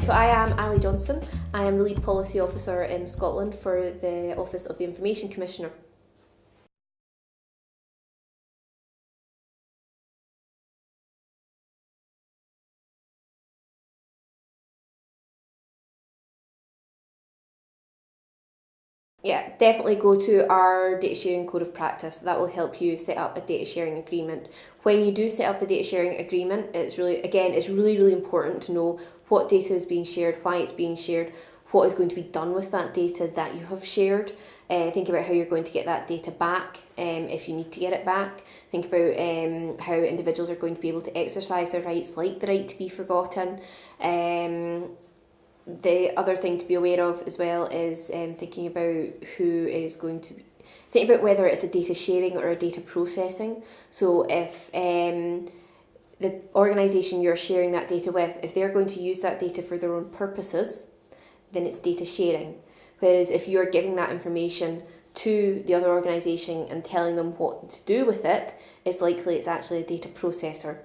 So I am Alison Johnston. I am the lead policy officer in Scotland for the Office of the Information Commissioner. Yeah, definitely go to our data sharing code of practice. That will help you set up a data sharing agreement. When you do set up the data sharing agreement, it's really important to know what data is being shared, why it's being shared, what is going to be done with that data that you have shared. Think about how you're going to get that data back if you need to get it back. Think about how individuals are going to be able to exercise their rights, like the right to be forgotten. The other thing to be aware of as well is thinking about who is going to think about whether it's a data sharing or a data processing. So if the organisation you're sharing that data with, if they're going to use that data for their own purposes, then it's data sharing. Whereas if you're giving that information to the other organisation and telling them what to do with it, it's likely it's actually a data processor.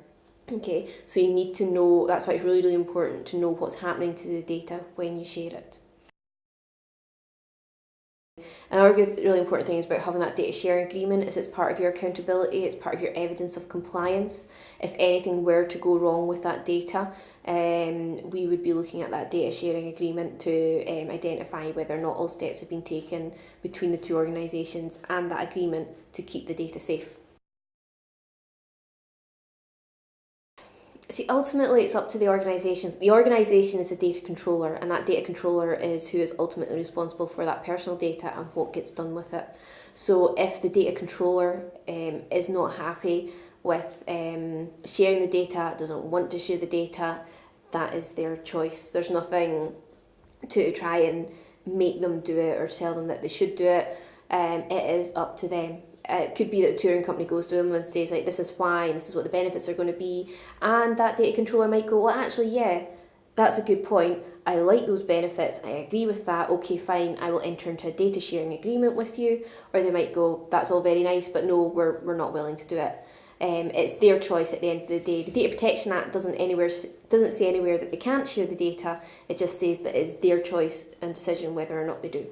Okay, so you need to know, that's why it's really important to know what's happening to the data when you share it. Another really important thing is about having that data sharing agreement is it's part of your accountability, it's part of your evidence of compliance. If anything were to go wrong with that data, we would be looking at that data sharing agreement to identify whether or not all steps have been taken between the two organisations and that agreement to keep the data safe. See, ultimately it's up to the organisations. The organisation is a data controller, and that data controller is who is ultimately responsible for that personal data and what gets done with it. So if the data controller is not happy with sharing the data, doesn't want to share the data, that is their choice. There's nothing to try and make them do it or tell them that they should do it. It is up to them. It could be that the touring company goes to them and says, like, this is why and this is what the benefits are going to be, and that data controller might go, well, actually, yeah, that's a good point, I like those benefits, I agree with that, okay, fine, I will enter into a data sharing agreement with you. Or they might go, that's all very nice, but no, we're not willing to do it. It's their choice at the end of the day. The Data Protection Act doesn't say anywhere that they can't share the data. It just says that it's their choice and decision whether or not they do.